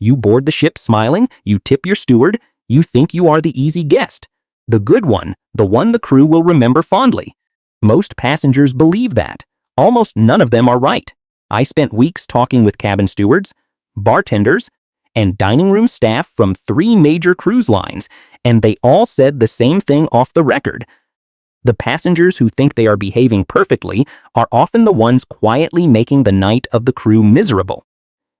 You board the ship smiling, you tip your steward, you think you are the easy guest. The good one, the one the crew will remember fondly. Most passengers believe that. Almost none of them are right. I spent weeks talking with cabin stewards, bartenders, and dining room staff from 3 major cruise lines, and they all said the same thing off the record. The passengers who think they are behaving perfectly are often the ones quietly making the night of the crew miserable.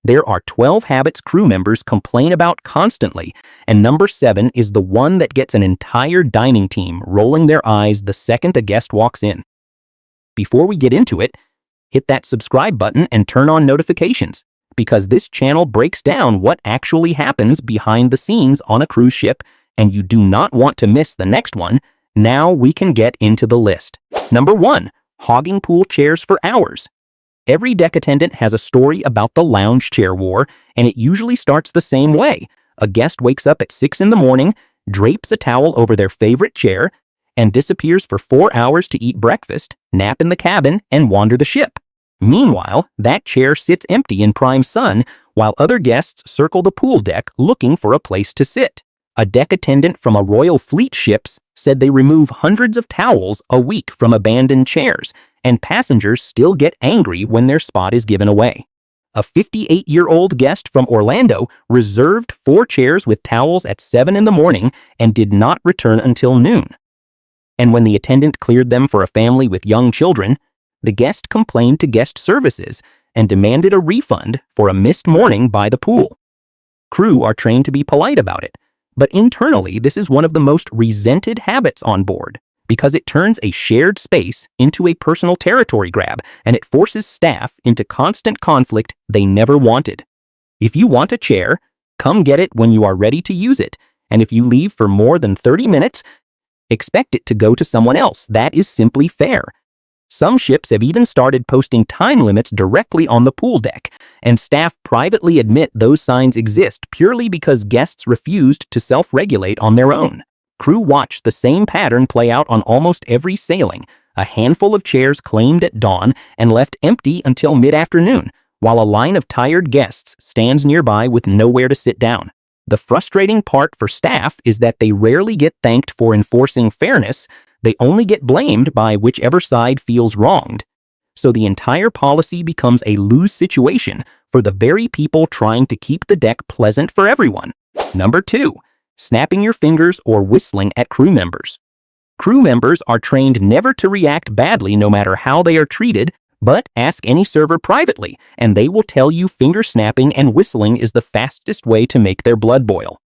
There are 12 habits crew members complain about constantly, and number 7 is the one that gets an entire dining team rolling their eyes the second a guest walks in. Before we get into it, hit that subscribe button and turn on notifications, because this channel breaks down what actually happens behind the scenes on a cruise ship, and you do not want to miss the next one. Now we can get into the list. Number 1, hogging pool chairs for hours. Every deck attendant has a story about the lounge chair war, and it usually starts the same way. A guest wakes up at 6 in the morning, drapes a towel over their favorite chair, and disappears for 4 hours to eat breakfast, nap in the cabin, and wander the ship. Meanwhile, that chair sits empty in prime sun, while other guests circle the pool deck looking for a place to sit. A deck attendant from a Royal Fleet ships said they remove hundreds of towels a week from abandoned chairs, and passengers still get angry when their spot is given away. A 58-year-old guest from Orlando reserved 4 chairs with towels at 7 in the morning and did not return until noon. And when the attendant cleared them for a family with young children, the guest complained to guest services and demanded a refund for a missed morning by the pool. Crew are trained to be polite about it, but internally this is one of the most resented habits on board, because it turns a shared space into a personal territory grab, and it forces staff into constant conflict they never wanted. If you want a chair, come get it when you are ready to use it, and if you leave for more than 30 minutes, expect it to go to someone else. That is simply fair. Some ships have even started posting time limits directly on the pool deck, and staff privately admit those signs exist purely because guests refused to self-regulate on their own. Crew watch the same pattern play out on almost every sailing. A handful of chairs claimed at dawn and left empty until mid-afternoon, while a line of tired guests stands nearby with nowhere to sit down. The frustrating part for staff is that they rarely get thanked for enforcing fairness. They only get blamed by whichever side feels wronged. So the entire policy becomes a lose situation for the very people trying to keep the deck pleasant for everyone. Number 2, snapping your fingers or whistling at crew members. Crew members are trained never to react badly no matter how they are treated, but ask any server privately, and they will tell you finger snapping and whistling is the fastest way to make their blood boil.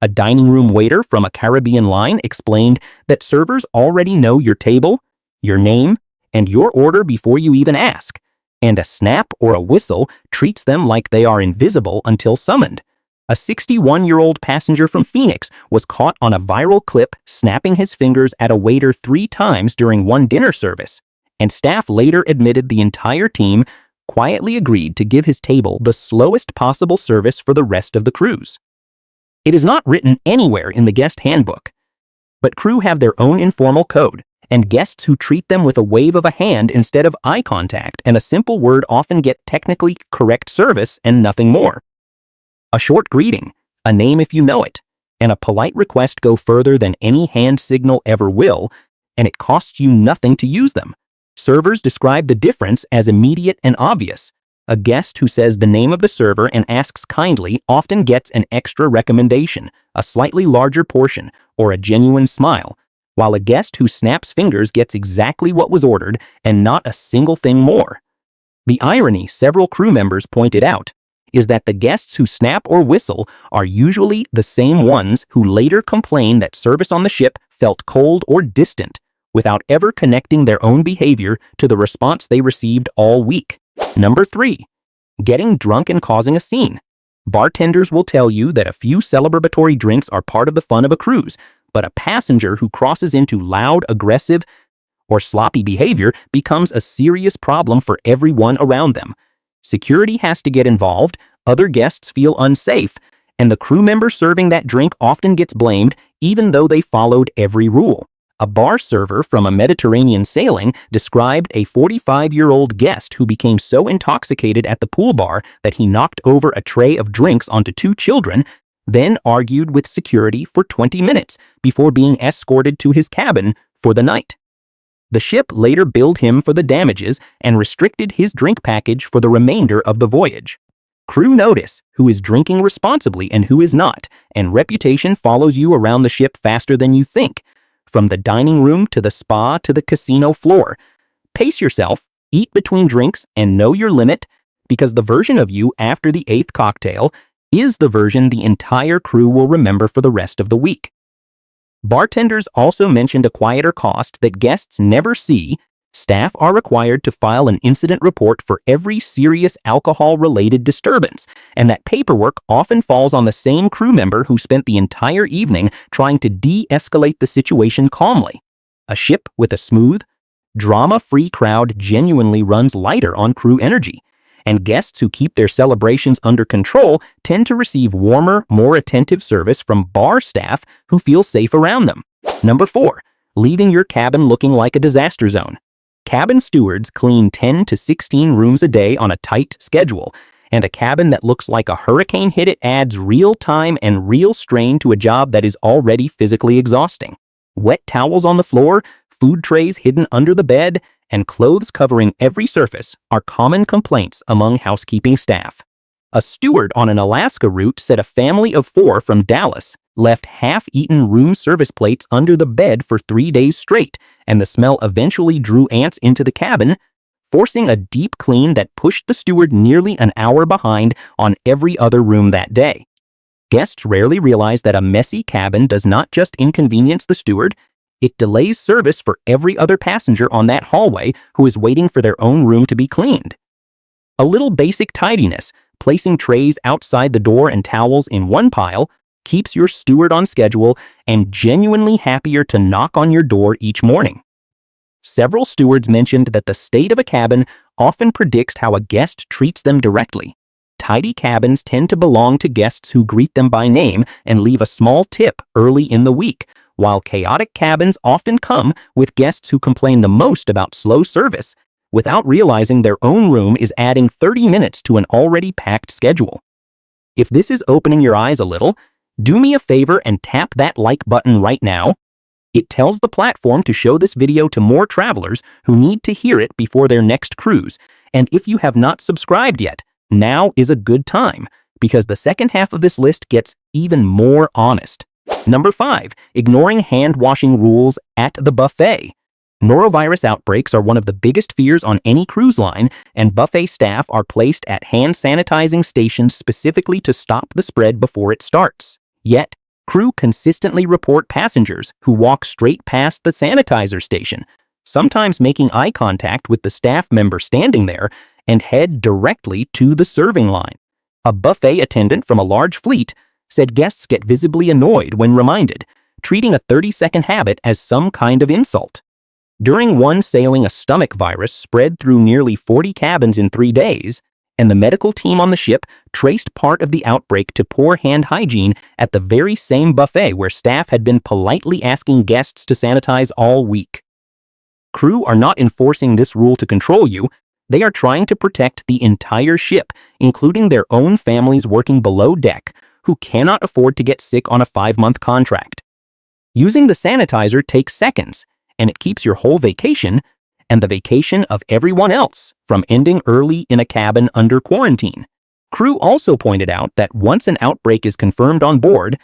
A dining room waiter from a Caribbean line explained that servers already know your table, your name, and your order before you even ask, and a snap or a whistle treats them like they are invisible until summoned. A 61-year-old passenger from Phoenix was caught on a viral clip snapping his fingers at a waiter 3 times during one dinner service, and staff later admitted the entire team quietly agreed to give his table the slowest possible service for the rest of the cruise. It is not written anywhere in the guest handbook, but crew have their own informal code, and guests who treat them with a wave of a hand instead of eye contact and a simple word often get technically correct service and nothing more. A short greeting, a name if you know it, and a polite request go further than any hand signal ever will, and it costs you nothing to use them. Servers describe the difference as immediate and obvious. A guest who says the name of the server and asks kindly often gets an extra recommendation, a slightly larger portion, or a genuine smile, while a guest who snaps fingers gets exactly what was ordered and not a single thing more. The irony, several crew members pointed out, is that the guests who snap or whistle are usually the same ones who later complain that service on the ship felt cold or distant, without ever connecting their own behavior to the response they received all week. Number 3, getting drunk and causing a scene. Bartenders will tell you that a few celebratory drinks are part of the fun of a cruise, but a passenger who crosses into loud, aggressive, or sloppy behavior becomes a serious problem for everyone around them. Security has to get involved, other guests feel unsafe, and the crew member serving that drink often gets blamed even though they followed every rule. A bar server from a Mediterranean sailing described a 45-year-old guest who became so intoxicated at the pool bar that he knocked over a tray of drinks onto two children, then argued with security for 20 minutes before being escorted to his cabin for the night. The ship later billed him for the damages and restricted his drink package for the remainder of the voyage. Crew notice who is drinking responsibly and who is not, and reputation follows you around the ship faster than you think, from the dining room to the spa to the casino floor. Pace yourself, eat between drinks, and know your limit, because the version of you after the 8th cocktail is the version the entire crew will remember for the rest of the week. Bartenders also mentioned a quieter cost that guests never see. Staff are required to file an incident report for every serious alcohol-related disturbance, and that paperwork often falls on the same crew member who spent the entire evening trying to de-escalate the situation calmly. A ship with a smooth, drama-free crowd genuinely runs lighter on crew energy, and guests who keep their celebrations under control tend to receive warmer, more attentive service from bar staff who feel safe around them. Number 4. Leaving your cabin looking like a disaster zone. Cabin stewards clean 10 to 16 rooms a day on a tight schedule, and a cabin that looks like a hurricane hit it adds real time and real strain to a job that is already physically exhausting. Wet towels on the floor, food trays hidden under the bed, and clothes covering every surface are common complaints among housekeeping staff. A steward on an Alaska route said a family of 4 from Dallas left half-eaten room service plates under the bed for 3 days straight, and the smell eventually drew ants into the cabin, forcing a deep clean that pushed the steward nearly an hour behind on every other room that day. Guests rarely realize that a messy cabin does not just inconvenience the steward, it delays service for every other passenger on that hallway who is waiting for their own room to be cleaned. A little basic tidiness, placing trays outside the door and towels in one pile, keeps your steward on schedule and genuinely happier to knock on your door each morning. Several stewards mentioned that the state of a cabin often predicts how a guest treats them directly. Tidy cabins tend to belong to guests who greet them by name and leave a small tip early in the week, while chaotic cabins often come with guests who complain the most about slow service, without realizing their own room is adding 30 minutes to an already packed schedule. If this is opening your eyes a little, do me a favor and tap that like button right now. It tells the platform to show this video to more travelers who need to hear it before their next cruise. And if you have not subscribed yet, now is a good time, because the second half of this list gets even more honest. Number 5. Ignoring hand-washing rules at the buffet. Norovirus outbreaks are one of the biggest fears on any cruise line, and buffet staff are placed at hand sanitizing stations specifically to stop the spread before it starts. Yet, crew consistently report passengers who walk straight past the sanitizer station, sometimes making eye contact with the staff member standing there, and head directly to the serving line. A buffet attendant from a large fleet said guests get visibly annoyed when reminded, treating a 30-second habit as some kind of insult. During one sailing, a stomach virus spread through nearly 40 cabins in 3 days, and the medical team on the ship traced part of the outbreak to poor hand hygiene at the very same buffet where staff had been politely asking guests to sanitize all week. Crew are not enforcing this rule to control you. They are trying to protect the entire ship, including their own families working below deck, who cannot afford to get sick on a 5-month contract. Using the sanitizer takes seconds, and it keeps your whole vacation, and the vacation of everyone else, from ending early in a cabin under quarantine. Crew also pointed out that once an outbreak is confirmed on board,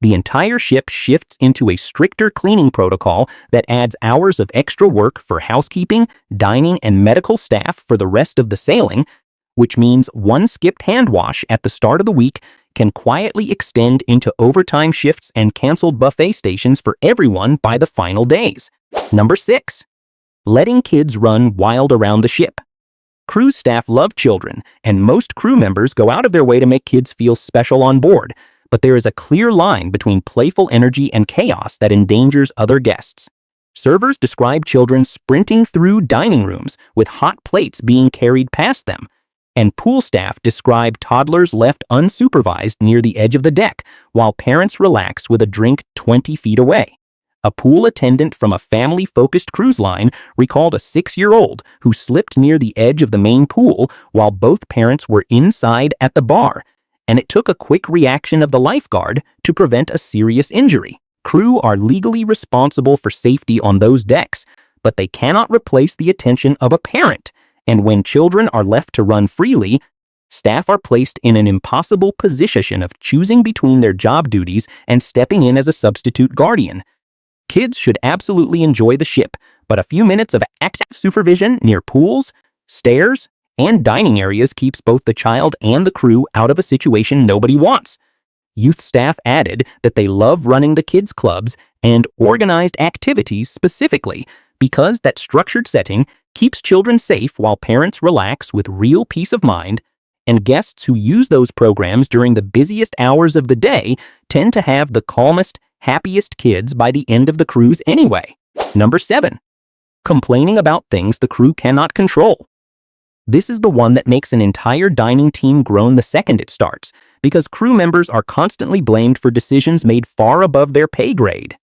the entire ship shifts into a stricter cleaning protocol that adds hours of extra work for housekeeping, dining, and medical staff for the rest of the sailing, which means one skipped hand wash at the start of the week can quietly extend into overtime shifts and canceled buffet stations for everyone by the final days. Number 6. Letting kids run wild around the ship. Cruise staff love children, and most crew members go out of their way to make kids feel special on board, but there is a clear line between playful energy and chaos that endangers other guests. Servers describe children sprinting through dining rooms with hot plates being carried past them, and pool staff describe toddlers left unsupervised near the edge of the deck while parents relax with a drink 20 feet away. A pool attendant from a family-focused cruise line recalled a 6-year-old who slipped near the edge of the main pool while both parents were inside at the bar, and it took a quick reaction of the lifeguard to prevent a serious injury. Crew are legally responsible for safety on those decks, but they cannot replace the attention of a parent, and when children are left to run freely, staff are placed in an impossible position of choosing between their job duties and stepping in as a substitute guardian. Kids should absolutely enjoy the ship, but a few minutes of active supervision near pools, stairs, and dining areas keeps both the child and the crew out of a situation nobody wants. Youth staff added that they love running the kids' clubs and organized activities specifically because that structured setting keeps children safe while parents relax with real peace of mind, and guests who use those programs during the busiest hours of the day tend to have the calmest, happiest kids by the end of the cruise anyway. Number 7. Complaining about things the crew cannot control. This is the one that makes an entire dining team groan the second it starts, because crew members are constantly blamed for decisions made far above their pay grade.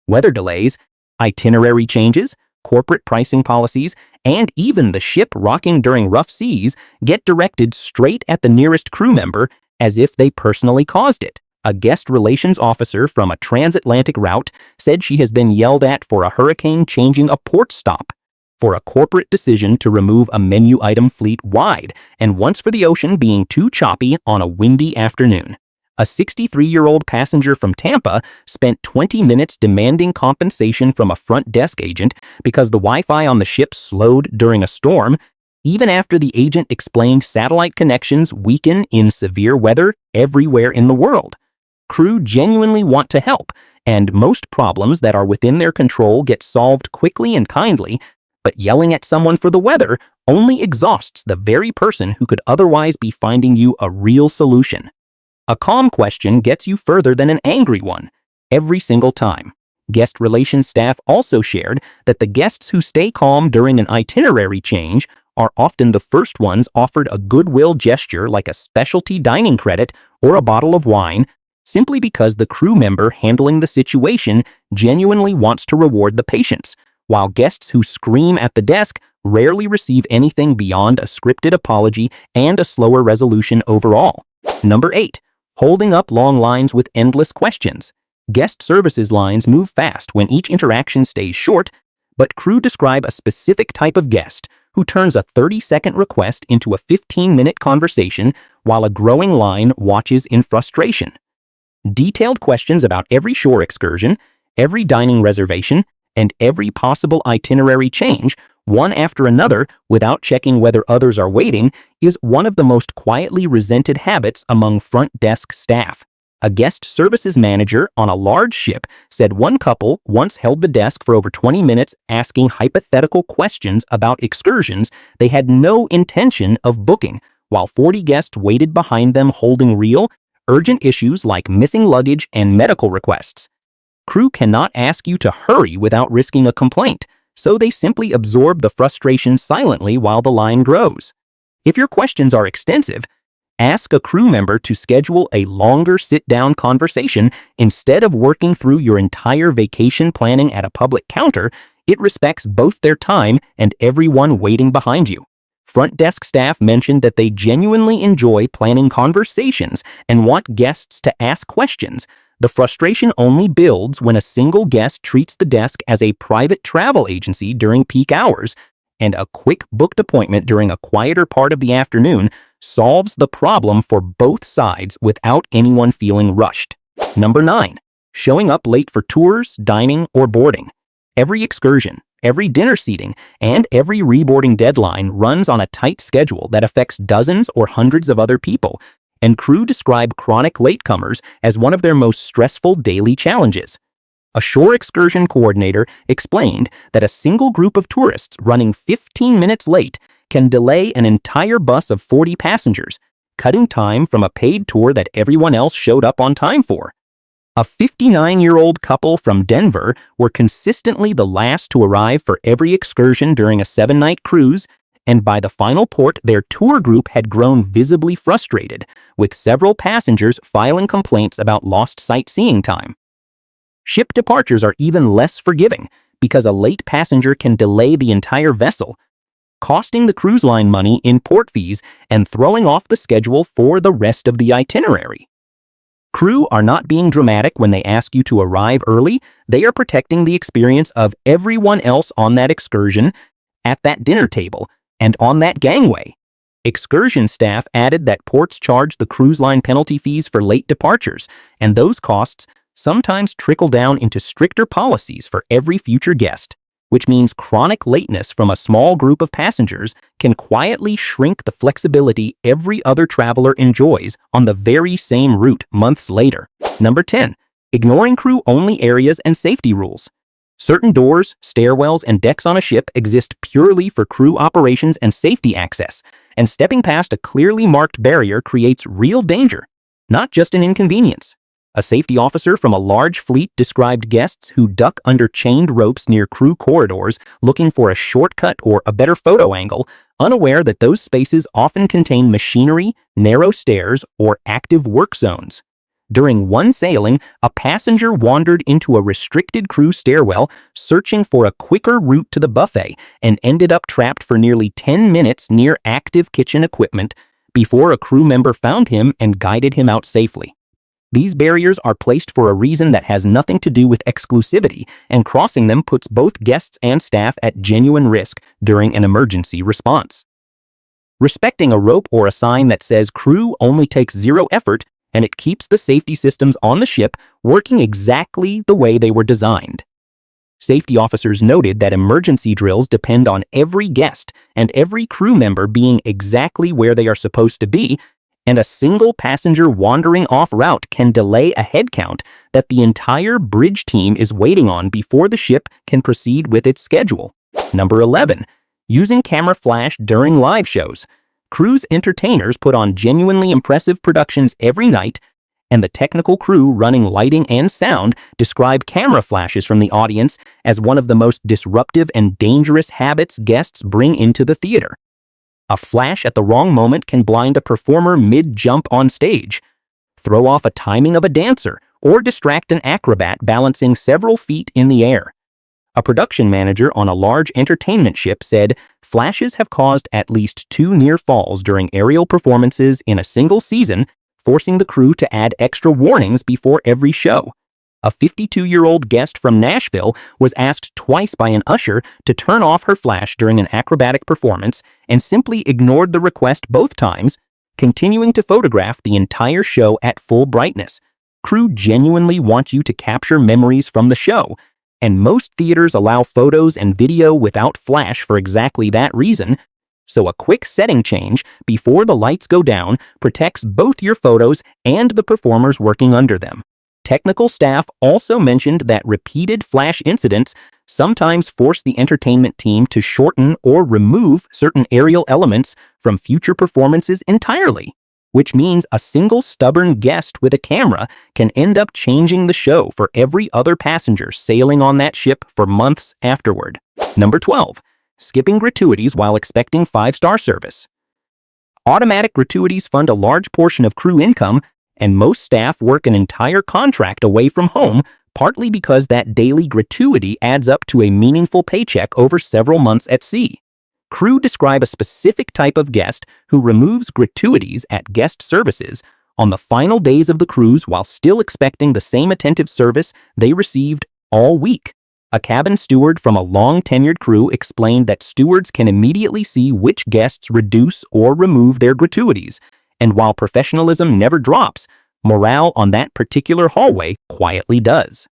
Weather delays, itinerary changes, corporate pricing policies, and even the ship rocking during rough seas get directed straight at the nearest crew member as if they personally caused it. A guest relations officer from a transatlantic route said she has been yelled at for a hurricane changing a port stop, for a corporate decision to remove a menu item fleet-wide, and once for the ocean being too choppy on a windy afternoon. A 63-year-old passenger from Tampa spent 20 minutes demanding compensation from a front desk agent because the Wi-Fi on the ship slowed during a storm, even after the agent explained satellite connections weaken in severe weather everywhere in the world. Crew genuinely want to help, and most problems that are within their control get solved quickly and kindly, but yelling at someone for the weather only exhausts the very person who could otherwise be finding you a real solution. A calm question gets you further than an angry one, every single time. Guest relations staff also shared that the guests who stay calm during an itinerary change are often the first ones offered a goodwill gesture like a specialty dining credit or a bottle of wine, simply because the crew member handling the situation genuinely wants to reward the patience, while guests who scream at the desk rarely receive anything beyond a scripted apology and a slower resolution overall. Number 8. Holding up long lines with endless questions. Guest services lines move fast when each interaction stays short, but crew describe a specific type of guest who turns a 30-second request into a 15-minute conversation while a growing line watches in frustration. Detailed questions about every shore excursion, every dining reservation, and every possible itinerary change, one after another without checking whether others are waiting, is one of the most quietly resented habits among front desk staff. A guest services manager on a large ship said one couple once held the desk for over 20 minutes asking hypothetical questions about excursions they had no intention of booking, while 40 guests waited behind them holding real, urgent issues like missing luggage and medical requests. Crew cannot ask you to hurry without risking a complaint, so they simply absorb the frustration silently while the line grows. If your questions are extensive, ask a crew member to schedule a longer sit-down conversation instead of working through your entire vacation planning at a public counter. It respects both their time and everyone waiting behind you. Front desk staff mentioned that they genuinely enjoy planning conversations and want guests to ask questions. The frustration only builds when a single guest treats the desk as a private travel agency during peak hours, and a quick booked appointment during a quieter part of the afternoon solves the problem for both sides without anyone feeling rushed. Number 9. Showing up late for tours, dining, or boarding. Every excursion, every dinner seating, and every reboarding deadline runs on a tight schedule that affects dozens or hundreds of other people, and crew describe chronic latecomers as one of their most stressful daily challenges. A shore excursion coordinator explained that a single group of tourists running 15 minutes late can delay an entire bus of 40 passengers, cutting time from a paid tour that everyone else showed up on time for. A 59-year-old couple from Denver were consistently the last to arrive for every excursion during a 7-night cruise, and by the final port, their tour group had grown visibly frustrated, with several passengers filing complaints about lost sightseeing time. Ship departures are even less forgiving because a late passenger can delay the entire vessel, costing the cruise line money in port fees and throwing off the schedule for the rest of the itinerary. Crew are not being dramatic when they ask you to arrive early. They are protecting the experience of everyone else on that excursion, at that dinner table, and on that gangway. Excursion staff added that ports charge the cruise line penalty fees for late departures, and those costs sometimes trickle down into stricter policies for every future guest, which means chronic lateness from a small group of passengers can quietly shrink the flexibility every other traveler enjoys on the very same route months later. Number 10. Ignoring crew-only areas and safety rules. Certain doors, stairwells, and decks on a ship exist purely for crew operations and safety access, and stepping past a clearly marked barrier creates real danger, not just an inconvenience. A safety officer from a large fleet described guests who duck under chained ropes near crew corridors looking for a shortcut or a better photo angle, unaware that those spaces often contain machinery, narrow stairs, or active work zones. During one sailing, a passenger wandered into a restricted crew stairwell searching for a quicker route to the buffet and ended up trapped for nearly 10 minutes near active kitchen equipment before a crew member found him and guided him out safely. These barriers are placed for a reason that has nothing to do with exclusivity, and crossing them puts both guests and staff at genuine risk during an emergency response. Respecting a rope or a sign that says crew only takes zero effort and it keeps the safety systems on the ship working exactly the way they were designed. Safety officers noted that emergency drills depend on every guest and every crew member being exactly where they are supposed to be, and a single passenger wandering off route can delay a head count that the entire bridge team is waiting on before the ship can proceed with its schedule. Number 11. Using camera flash during live shows. Cruise entertainers put on genuinely impressive productions every night, and the technical crew running lighting and sound describe camera flashes from the audience as one of the most disruptive and dangerous habits guests bring into the theater. A flash at the wrong moment can blind a performer mid-jump on stage, throw off a timing of a dancer, or distract an acrobat balancing several feet in the air. A production manager on a large entertainment ship said flashes have caused at least 2 near falls during aerial performances in a single season, forcing the crew to add extra warnings before every show. A 52-year-old guest from Nashville was asked twice by an usher to turn off her flash during an acrobatic performance and simply ignored the request both times, continuing to photograph the entire show at full brightness. Crew genuinely want you to capture memories from the show, and most theaters allow photos and video without flash for exactly that reason, so a quick setting change before the lights go down protects both your photos and the performers working under them. Technical staff also mentioned that repeated flash incidents sometimes force the entertainment team to shorten or remove certain aerial elements from future performances entirely, which means a single stubborn guest with a camera can end up changing the show for every other passenger sailing on that ship for months afterward. Number 12. Skipping gratuities while expecting 5-star service. Automatic gratuities fund a large portion of crew income, and most staff work an entire contract away from home, partly because that daily gratuity adds up to a meaningful paycheck over several months at sea. Crew describe a specific type of guest who removes gratuities at guest services on the final days of the cruise while still expecting the same attentive service they received all week. A cabin steward from a long-tenured crew explained that stewards can immediately see which guests reduce or remove their gratuities, and while professionalism never drops, morale on that particular hallway quietly does.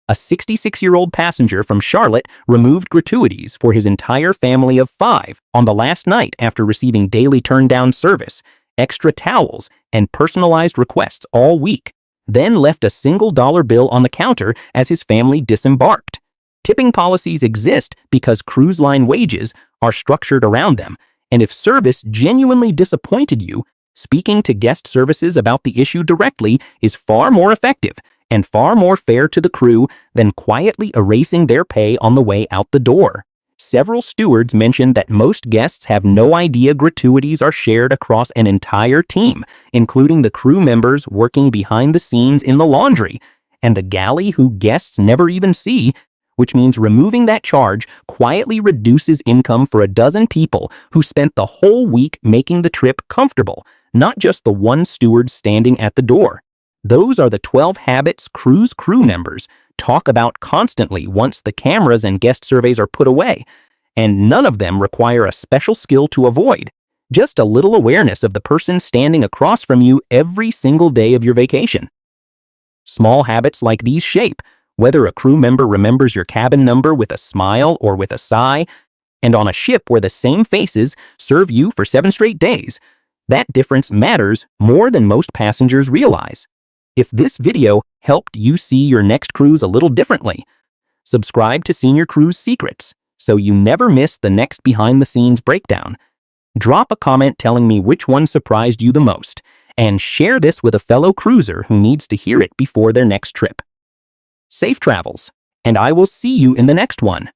A 66-year-old passenger from Charlotte removed gratuities for his entire family of 5 on the last night after receiving daily turn-down service, extra towels, and personalized requests all week, then left a single dollar bill on the counter as his family disembarked. Tipping policies exist because cruise line wages are structured around them, and if service genuinely disappointed you, speaking to guest services about the issue directly is far more effective and far more fair to the crew than quietly erasing their pay on the way out the door. Several stewards mentioned that most guests have no idea gratuities are shared across an entire team, including the crew members working behind the scenes in the laundry, and the galley who guests never even see, which means removing that charge quietly reduces income for a dozen people who spent the whole week making the trip comfortable, not just the one steward standing at the door. Those are the 12 habits cruise crew members talk about constantly once the cameras and guest surveys are put away, and none of them require a special skill to avoid. Just a little awareness of the person standing across from you every single day of your vacation. Small habits like these shape whether a crew member remembers your cabin number with a smile or with a sigh, and on a ship where the same faces serve you for 7 straight days. That difference matters more than most passengers realize. If this video helped you see your next cruise a little differently, subscribe to Senior Cruise Secrets so you never miss the next behind-the-scenes breakdown. Drop a comment telling me which one surprised you the most, and share this with a fellow cruiser who needs to hear it before their next trip. Safe travels, and I will see you in the next one.